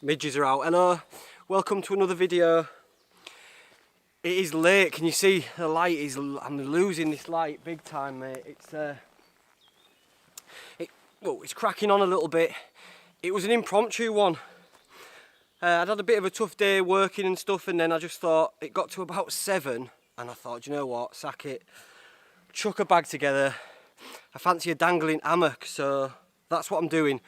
Midges are out. Hello, welcome to another video. It is late. Can you see the light is? I'm losing this light big time, mate. It's cracking on a little bit. It was an impromptu one. I'd had a bit of a tough day working and stuff, and then I just thought it got to about 7, and I thought, you know what, sack it, chuck a bag together. I fancy a dangling hammock, so that's what I'm doing.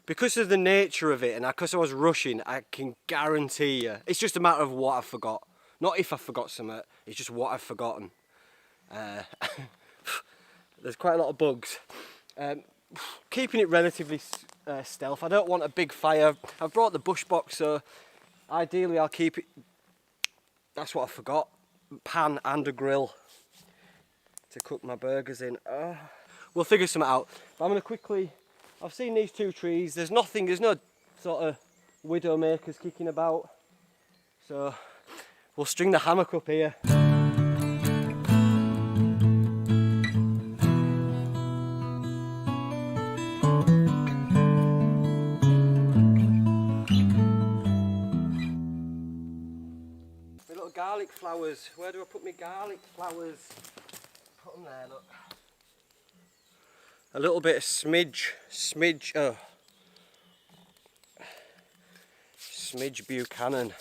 Because of the nature of it, and because I was rushing, I can guarantee you, it's just a matter of what I forgot. Not if I forgot something, it's just what I've forgotten. There's quite a lot of bugs. Keeping it relatively stealth. I don't want a big fire. I've brought the bush box, so ideally I'll keep it. That's what I forgot. Pan and a grill to cook my burgers in. We'll figure something out. But I'm going to quickly. I've seen these 2 trees. There's no sort of widow makers kicking about. So we'll string the hammock up here. My little garlic flowers. Where do I put my garlic flowers? Put them there, look. A little bit of smidge Buchanan.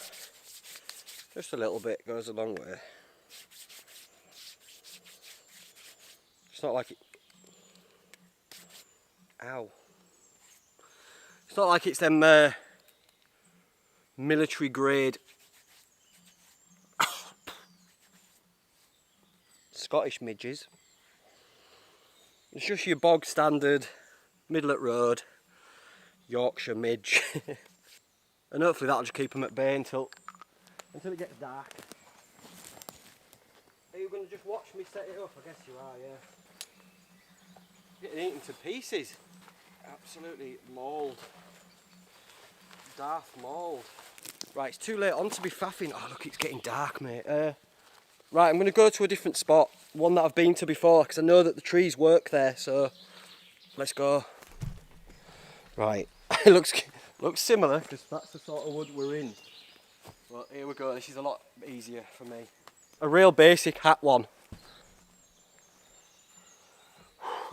Just a little bit goes a long way. It's not like it. Ow. It's not like it's them military grade Scottish midges. It's just your bog standard, middle of the road, Yorkshire midge. And hopefully that'll just keep them at bay until it gets dark. Are you going to just watch me set it up? I guess you are, yeah. Getting eaten to pieces. Absolutely mauled. Daft mauled. Right, it's too late on to be faffing. Oh look, it's getting dark, mate. Right, I'm going to go to a different spot, one that I've been to before, because I know that the trees work there, so let's go. Right, it looks similar, because that's the sort of wood we're in. But here we go, this is a lot easier for me. A real basic hat one.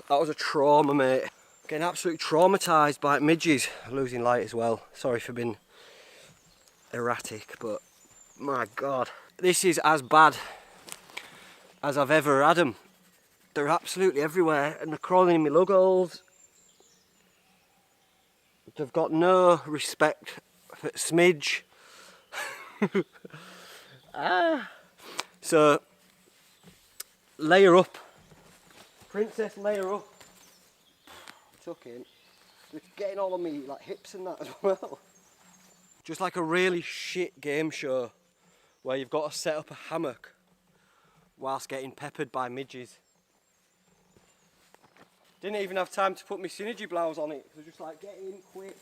That was a trauma, mate. Getting absolutely traumatised by midges. Losing light as well. Sorry for being erratic, but my God. This is as bad as I've ever had them. They're absolutely everywhere and they're crawling in my lug holes. They've got no respect for smidge. So, layer up. Princess, layer up. Tuck in. They're getting all on me like hips and that as well. Just like a really shit game show where you've got to set up a hammock whilst getting peppered by midges. Didn't even have time to put my synergy blouse on it. They're just like, get in quick.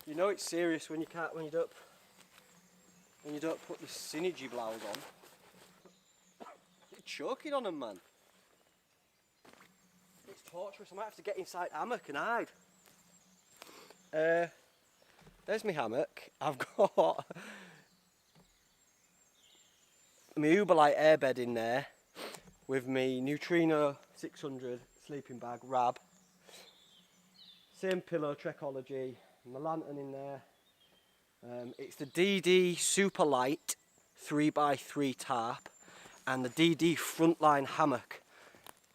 You know it's serious when you don't put the synergy blouse on. You're choking on them, man. It's torturous. I might have to get inside hammock and hide. There's my hammock. I've got my Uberlite airbed in there with my Neutrino 600 sleeping bag, Rab. Same pillow, Trekology, my lantern in there. It's the DD Super Light 3x3 tarp and the DD Frontline hammock.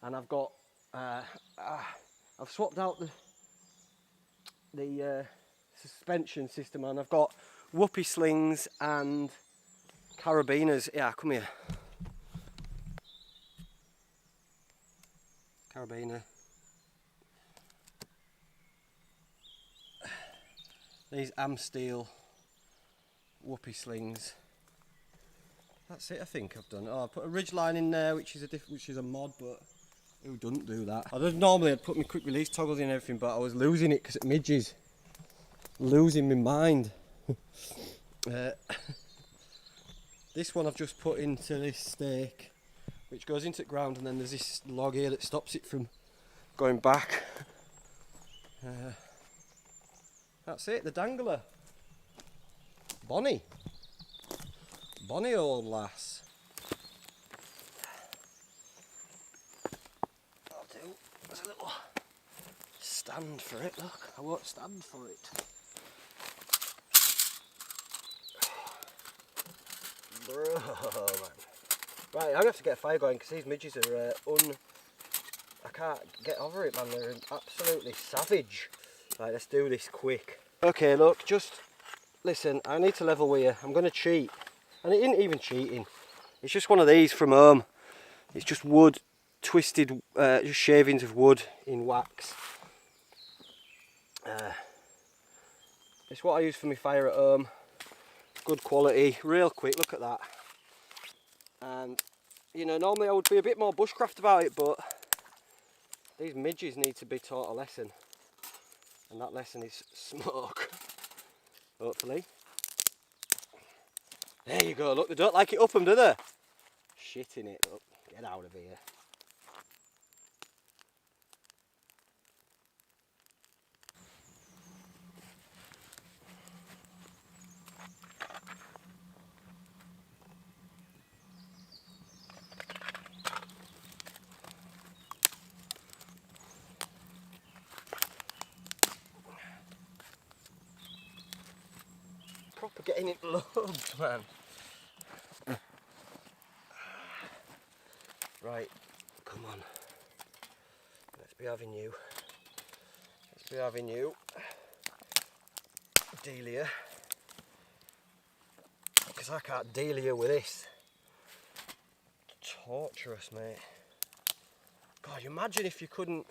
And I've got, I've swapped out the suspension system and I've got whoopee slings and carabiners. Yeah, come here. Carabiner. These Amsteel whoopee slings. That's it, I think I've done. Oh, I put a ridgeline in there, which is a mod, but who doesn't do that? Normally I'd put my quick release toggles in and everything, but I was losing it because it midges. Losing my mind. This one I've just put into this stake, which goes into the ground, and then there's this log here that stops it from going back. That's it, the dangler. Bonnie, old lass. I'll do. There's a little stand for it, look. I won't stand for it. Bro, man. Right, I'm gonna have to get a fire going because these midges are I can't get over it, man. They're absolutely savage. Right, let's do this quick. Okay, look, just listen. I need to level with you. I'm gonna cheat, and it isn't even cheating. It's just one of these from home. It's just wood, twisted, just shavings of wood in wax. It's what I use for my fire at home. Good quality, real quick. Look at that. And you know, normally I would be a bit more bushcraft about it, but these midges need to be taught a lesson, and that lesson is smoke. Hopefully. There you go. Look, they don't like it up them, do they? Shit in it. Look, get out of here. Proper getting it loved, man. Right, come on. Let's be having you. Let's be having you. Delia. Because I can't deal you with this. Torturous, mate. God, imagine if you couldn't.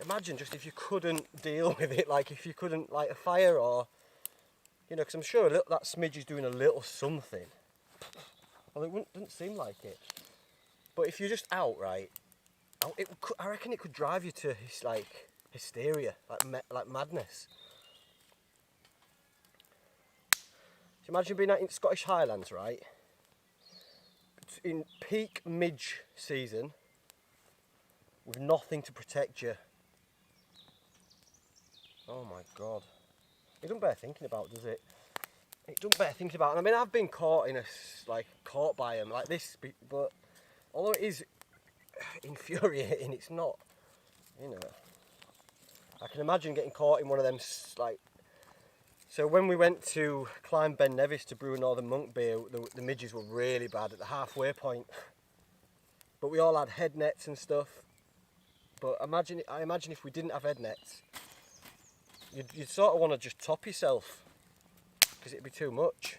Imagine just if you couldn't deal with it, like if you couldn't light a fire or. You know, because I'm sure that smidge is doing a little something. Well, it doesn't seem like it. But if you're just out, right, I reckon it could drive you to like hysteria, like madness. So imagine being out in Scottish Highlands, right, in peak midge season, with nothing to protect you. Oh my God. It doesn't bear thinking about, does it? It doesn't bear thinking about. And I mean, I've been caught caught by them like this, but although it is infuriating, it's not. You know, I can imagine getting caught in one of them like. So when we went to climb Ben Nevis to brew a Northern Monk beer, the midges were really bad at the halfway point. But we all had head nets and stuff. But I imagine if we didn't have head nets, you'd sort of want to just top yourself because it'd be too much.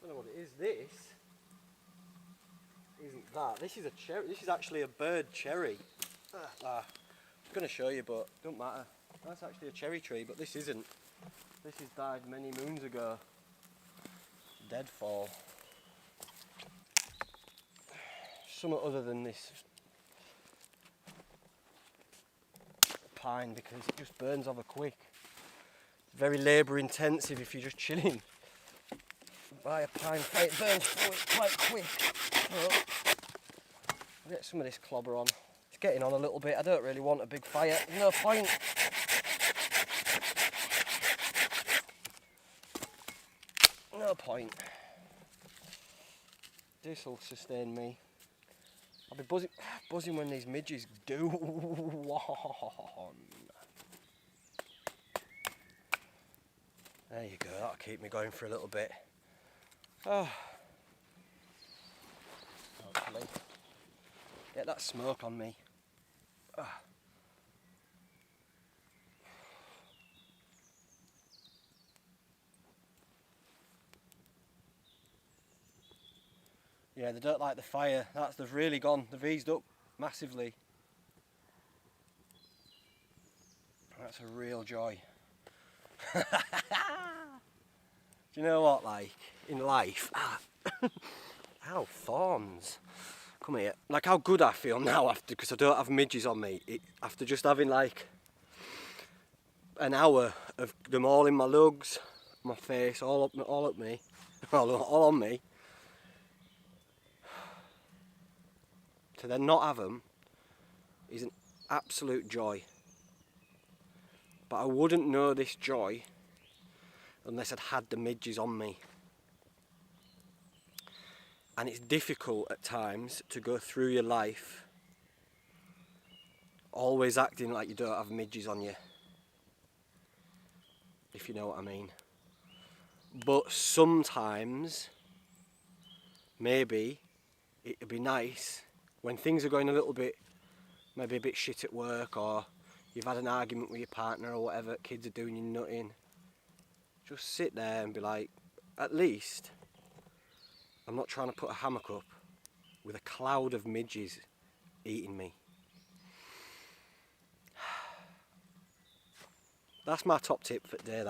I don't know what it is. This isn't that. This is a cherry. This is actually a bird cherry. I'm going to show you, but it don't matter. That's actually a cherry tree, but this isn't. This has died many moons ago. Deadfall. Something other than this pine, because it just burns over quick. It's very labour intensive if you're just chilling by a pine fire. It burns quite quick. So, I'll get some of this clobber on. It's getting on a little bit. I don't really want a big fire. No point. No point. This will sustain me. I'll be buzzing when these midges do one. There you go, that'll keep me going for a little bit. Oh. Hopefully. Get that smoke on me. Oh. Yeah, they don't like the fire. They've really gone. They've eased up massively. That's a real joy. Do you know what, like, in life, ow, thorns, come here, like how good I feel now after, because I don't have midges on me, after just having like an hour of them all in my lugs, my face, all up me, all on me, to then not have them is an absolute joy. But I wouldn't know this joy unless I'd had the midges on me. And it's difficult at times to go through your life always acting like you don't have midges on you, if you know what I mean. But sometimes maybe it'd be nice when things are going a little bit, maybe a bit shit at work, or you've had an argument with your partner or whatever, kids are doing you nutting, just sit there and be like, at least I'm not trying to put a hammock up with a cloud of midges eating me. That's my top tip for today,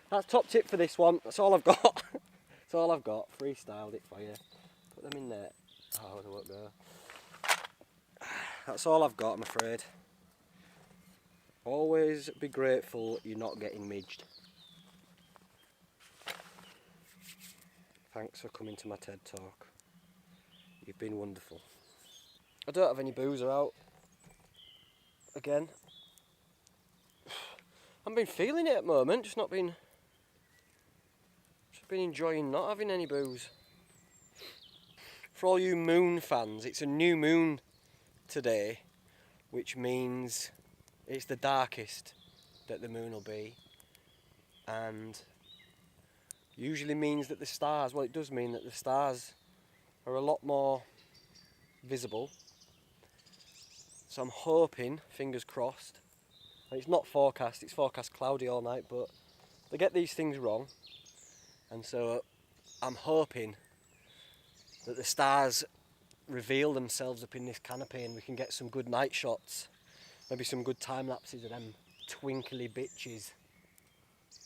that's top tip for this one. That's all I've got. That's all I've got. Freestyled it for you. Put them in there. Oh, they won't go. That's all I've got, I'm afraid. Always be grateful you're not getting midged. Thanks for coming to my TED Talk. You've been wonderful. I don't have any boozer out. Again. I've been feeling it at the moment, just been enjoying not having any booze. For all you moon fans, it's a new moon today, which means it's the darkest that the moon will be, and usually means that the stars, well, it does mean that the stars are a lot more visible. So I'm hoping, fingers crossed, and it's not forecast, it's forecast cloudy all night, but they get these things wrong, and so I'm hoping that the stars reveal themselves up in this canopy and we can get some good night shots, maybe some good time lapses of them twinkly bitches.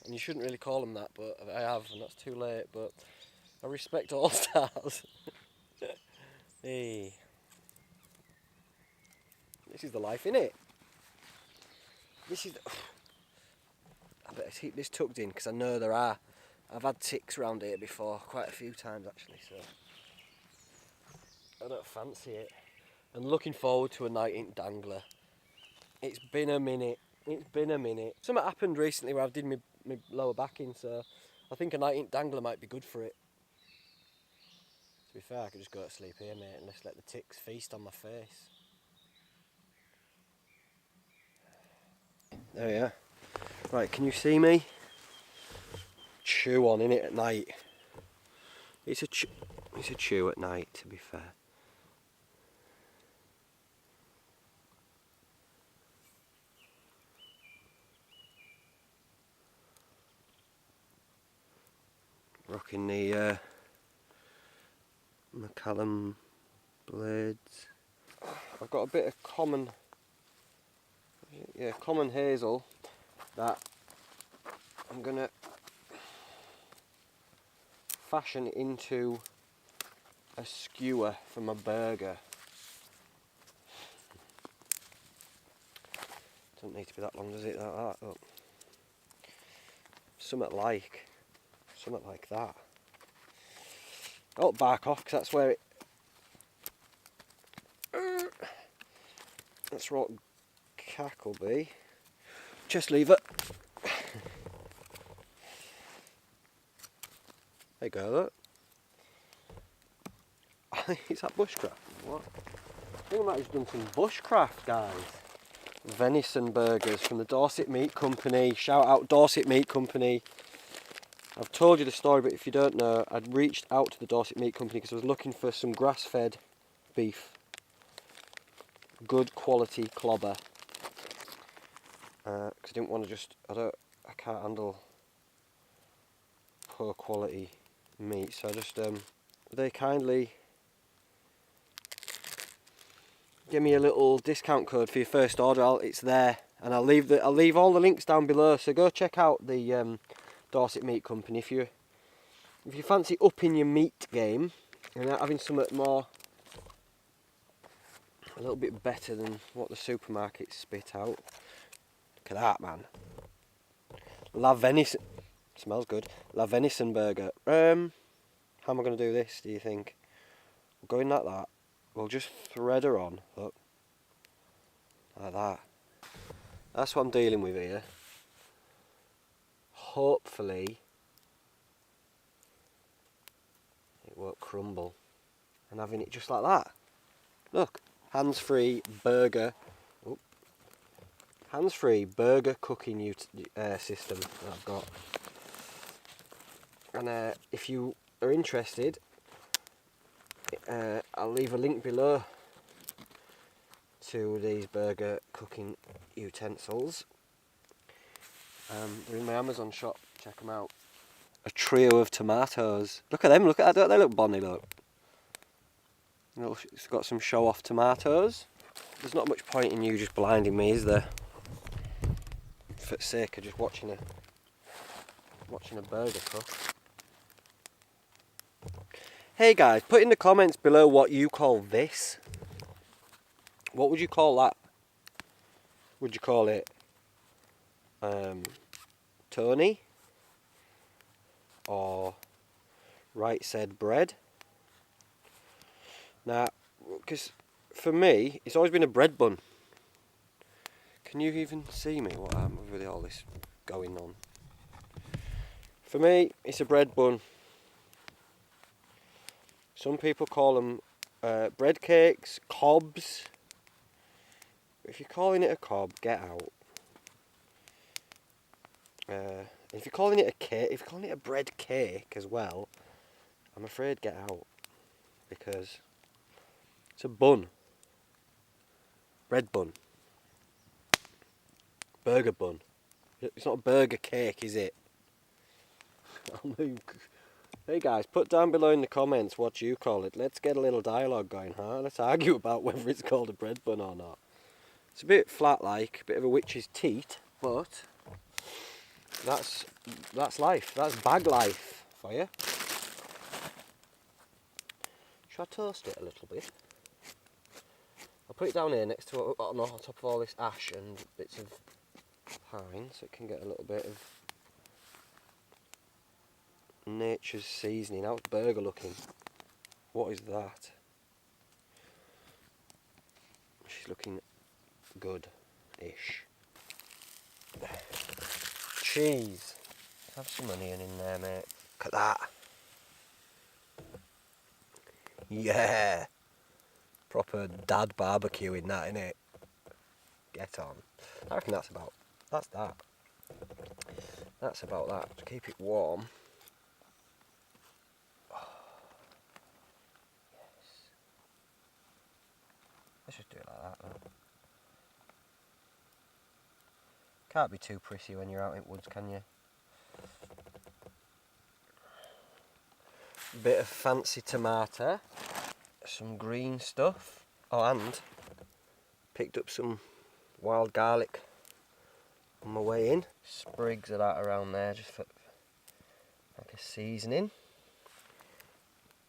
And you shouldn't really call them that, but I have, and that's too late, but I respect all stars. Hey, this is the life, innit? This is the... I better keep this tucked in because I know there are. I've had ticks around here before, quite a few times actually, so I don't fancy it. And looking forward to a night in Dangler. It's been a minute. Something happened recently where I did my lower back in, so I think a night in Dangler might be good for it. To be fair, I could just go to sleep here, mate, and just let the ticks feast on my face. There we are. Right, can you see me? Chew on, innit, at night. It's a chew at night, to be fair. Rocking the McCallum blades. I've got a bit of common hazel that I'm gonna fashion into a skewer for my burger. Doesn't need to be that long, does it? Like that. Oh. Something like that. Oh, back off, because that's where it... That's what cack will be. Just leave it. There you go, look. Is that bushcraft? What? I think I might have done some bushcraft, guys. Venison burgers from the Dorset Meat Company. Shout out Dorset Meat Company. I've told you the story, but if you don't know, I'd reached out to the Dorset Meat Company because I was looking for some grass-fed beef. Good quality clobber. Because I didn't want to just... I can't handle poor quality meat, so I just... they kindly give me a little discount code for your first order. It's there, and I'll leave all the links down below, so go check out the Dorset Meat Company if you if you fancy upping your meat game and having something more, a little bit better than what the supermarkets spit out. Look at that, man. La venison, smells good. La venison burger. How am I going to do this, do you think? We'll go in like that. We'll just thread her on, look. Like that. That's what I'm dealing with here. Hopefully it won't crumble. And having it just like that. Look, hands-free burger. Oh, hands-free burger cooking system that I've got. And if you are interested, I'll leave a link below to these burger cooking utensils. They're in my Amazon shop, check them out. A trio of tomatoes. Look at them, look at that, don't they look bonny, look. It's got some show off tomatoes. There's not much point in you just blinding me, is there? For the sake of just watching a burger cook. Hey guys, put in the comments below what you call this. What would you call that? Would you call it Tony? Or right said bread? Now, because for me, it's always been a bread bun. Can you even see me what with all this going on? For me, it's a bread bun. Some people call them bread cakes, cobs. If you're calling it a cob, get out. If you're calling it a cake, if you're calling it a bread cake as well, I'm afraid get out. Because it's a bun. Bread bun. Burger bun. It's not a burger cake, is it? Hey guys, put down below in the comments what you call it. Let's get a little dialogue going, huh? Let's argue about whether it's called a bread bun or not. It's a bit flat-like, a bit of a witch's teat, but that's life. That's bag life for you. Should I toast it a little bit? I'll put it down here next to on top of all this ash and bits of pine, so it can get a little bit of nature's seasoning. How's burger looking? What is that? She's looking good-ish. Cheese. Have some onion in there, mate. Look at that. Yeah. Proper dad barbecue in that, innit? Get on. I reckon that's about that. That's about that. To keep it warm. Oh. Yes. Let's just do it like that, though. Can't be too prissy when you're out in woods, can you? Bit of fancy tomato, some green stuff. Oh, and picked up some wild garlic on my way in. Sprigs of that around there, just for like a seasoning.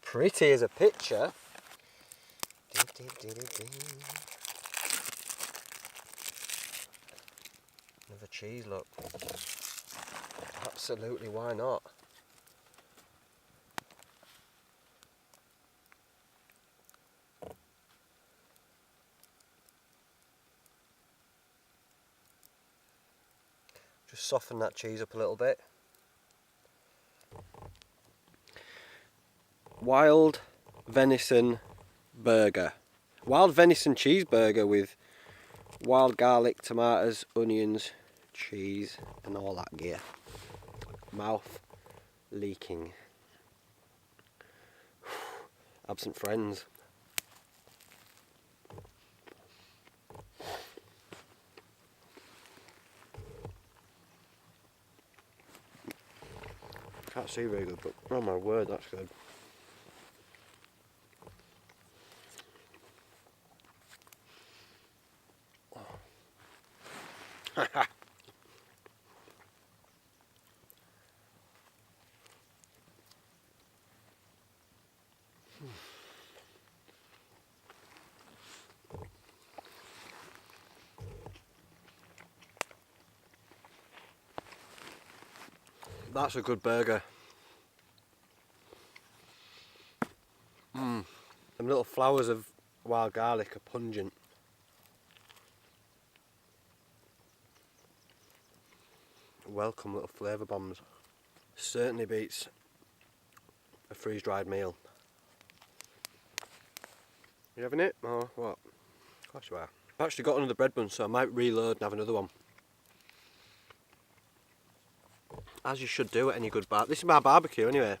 Pretty as a picture. Another cheese, look. Absolutely, why not? Just soften that cheese up a little bit. Wild venison burger. Wild venison cheeseburger with wild garlic, tomatoes, onions, cheese and all that gear. Mouth leaking. Absent friends. Can't see very good, but oh my word, that's good. That's a good burger. Them little flowers of wild garlic are pungent. Welcome little flavour bombs. Certainly beats a freeze-dried meal. You having it or what? Of course you are. I've actually got another bread bun, so I might reload and have another one. As you should do at any good bar. This is my barbecue anyway.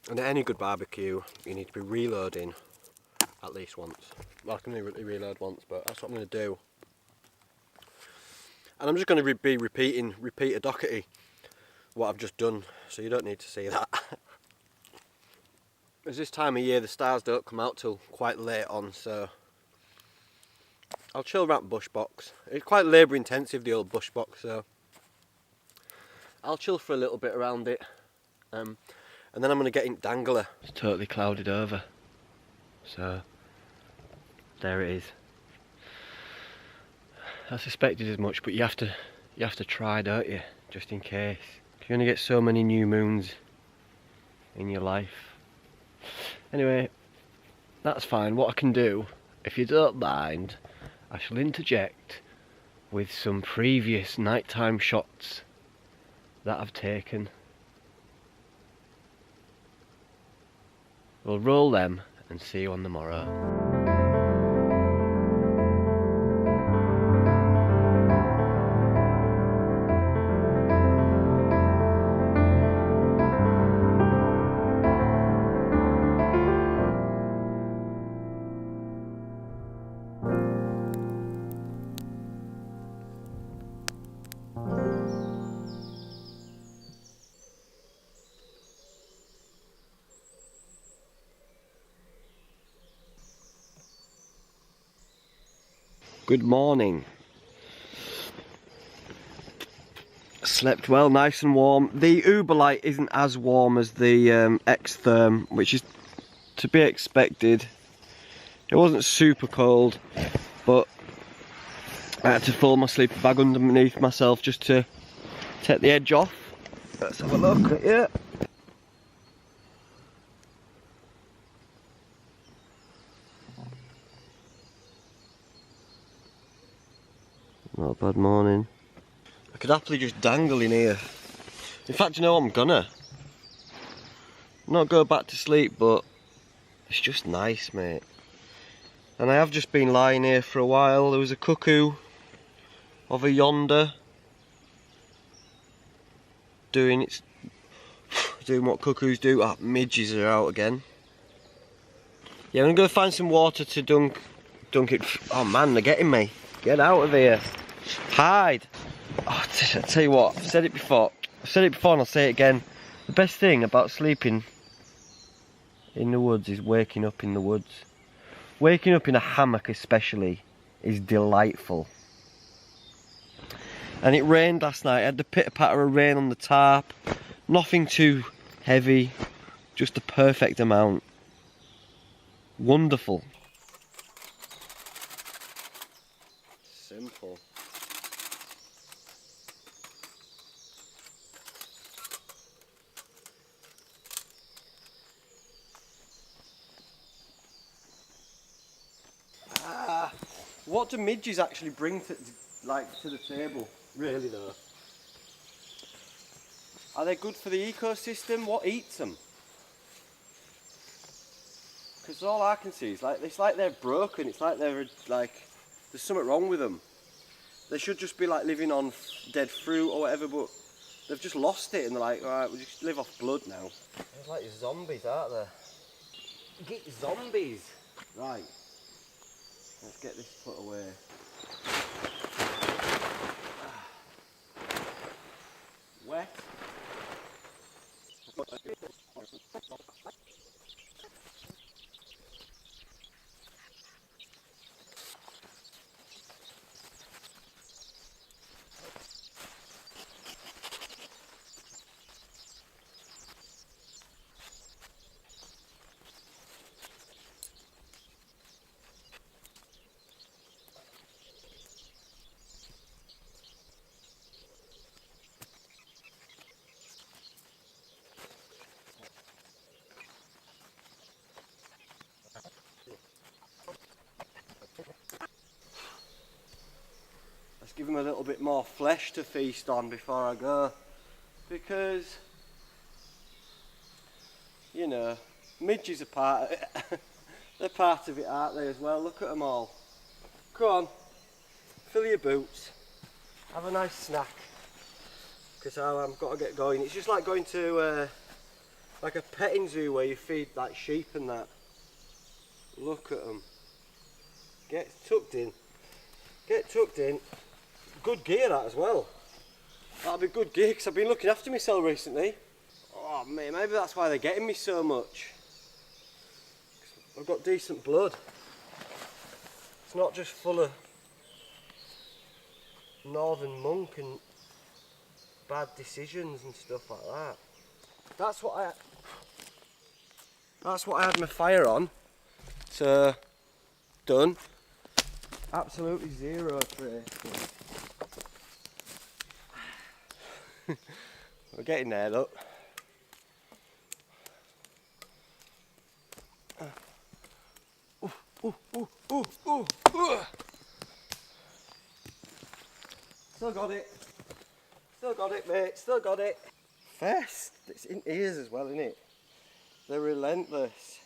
And at any good barbecue, you need to be reloading at least once. Well, I can only reload once, but that's what I'm going to do. And I'm just going to be repeat a Doherty what I've just done, so you don't need to see that. As this time of year, the stars don't come out till quite late on, so I'll chill around bush box. It's quite labour intensive, the old bush box, so I'll chill for a little bit around it, and then I'm going to get in Dangler. It's totally clouded over, so there it is. I suspected as much, but you have to try, don't you? Just in case. You only get so many new moons in your life. Anyway, that's fine. What I can do, if you don't mind, I shall interject with some previous nighttime shots that I've taken. We'll roll them and see you on the morrow. Good morning. Slept well, nice and warm. The Uberlight isn't as warm as the X-Therm, which is to be expected. It wasn't super cold, but I had to fold my sleeping bag underneath myself just to take the edge off. Let's have a look at it. Not a bad morning. I could happily just dangle in here. In fact, you know, I'm gonna. Not go back to sleep, but it's just nice, mate. And I have just been lying here for a while. There was a cuckoo over yonder doing what cuckoos do. Ah, midges are out again. Yeah, I'm gonna go find some water to dunk it. Oh man, they're getting me. Get out of here. Hide. Oh, I tell you what, I've said it before and I'll say it again. The best thing about sleeping in the woods is waking up in the woods. Waking up in a hammock especially is delightful. And it rained last night. I had the pitter-patter of rain on the tarp. Nothing too heavy, just the perfect amount. Wonderful. Simple. What do midges actually bring to the table? Really though, are they good for the ecosystem? What eats them? Because all I can see is it's like they're broken. It's like there's something wrong with them. They should just be like living on dead fruit or whatever, but they've just lost it and they're like, alright, we'll just live off blood now. There's like zombies, aren't there? Get zombies! Right. Let's get this put away. Wet. Just give them a little bit more flesh to feast on before I go, because you know, midges are part of it. They're part of it, aren't they, as well? Look at them all. Come on, fill your boots, have a nice snack, because I've got to get going. It's just like going to like a petting zoo where you feed like sheep and that. Look at them. Get tucked in. Get tucked in. Good gear that as well. That'll be good gear, because I've been looking after myself recently. Oh mate, maybe that's why they're getting me so much. I've got decent blood. It's not just full of northern monk and bad decisions and stuff like that. That's what I had my fire on. So done. Absolutely zero trace. We're getting there, look. Still got it. Still got it, mate. Still got it. Fest. It's in ears as well, isn't it? They're relentless.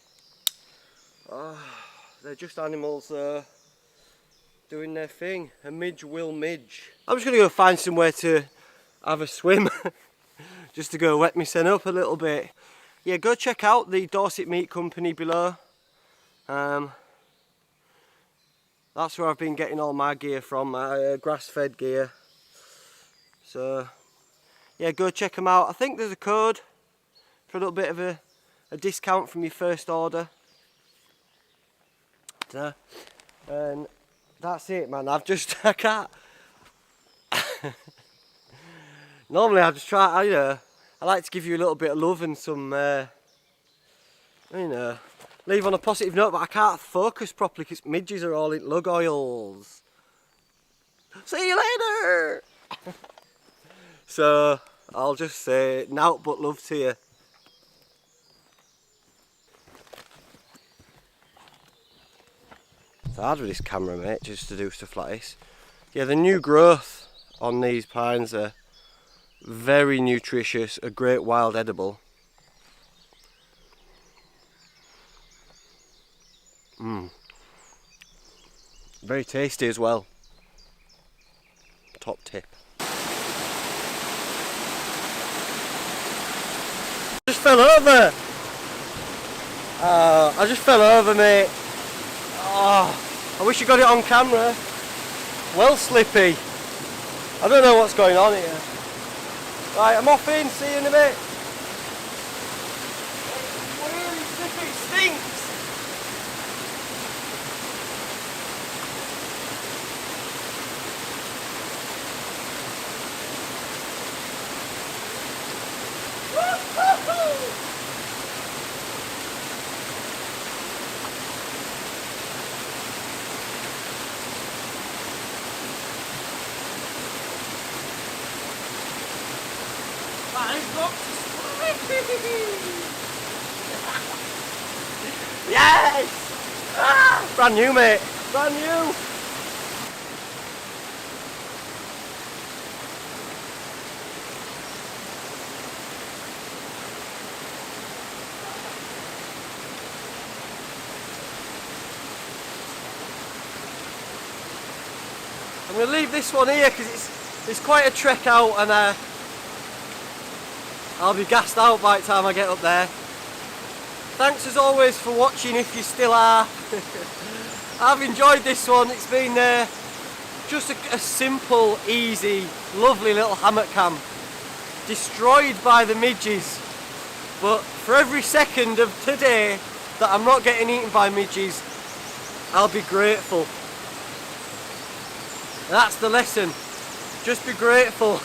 Oh, they're just animals doing their thing. A midge will midge. I'm just going to go find somewhere to have a swim. Just to go wet myself up a little bit. Yeah, go check out the Dorset Meat Company below. That's where I've been getting all my gear from, my grass-fed gear. So, yeah, go check them out. I think there's a code for a little bit of a discount from your first order. And that's it, man. I can't. Normally I just try, I like to give you a little bit of love and some, leave on a positive note, but I can't focus properly because midges are all in lug oils. See you later! So, I'll just say, nout but love to you. It's hard with this camera, mate, just to do stuff like this. Yeah, the new growth on these pines are very nutritious, a great wild edible. Very tasty as well. Top tip. Just fell over! I just fell over, mate. Oh, I wish you got it on camera. Well slippy. I don't know what's going on here. Right, I'm off in, see you in a bit. It's really slippy, it stinks. Yes! Ah, brand new, mate. Brand new. I'm going to leave this one here because it's quite a trek out, and I'll be gassed out by the time I get up there. Thanks as always for watching, if you still are. I've enjoyed this one. It's been just a simple, easy, lovely little hammock camp. Destroyed by the midges. But for every second of today that I'm not getting eaten by midges, I'll be grateful. And that's the lesson. Just be grateful.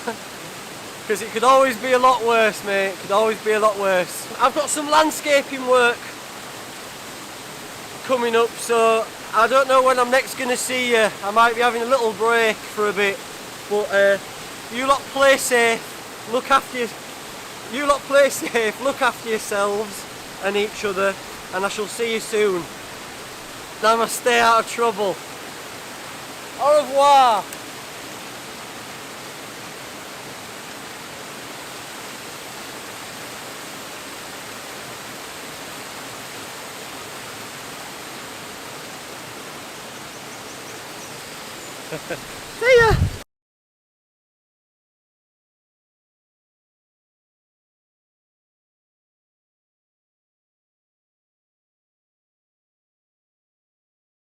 Because it could always be a lot worse, mate. It could always be a lot worse. I've got some landscaping work coming up, so I don't know when I'm next going to see you. I might be having a little break for a bit. But you lot play safe. Look after you lot play safe. Look after yourselves and each other. And I shall see you soon. Now I must stay out of trouble. Au revoir. See ya!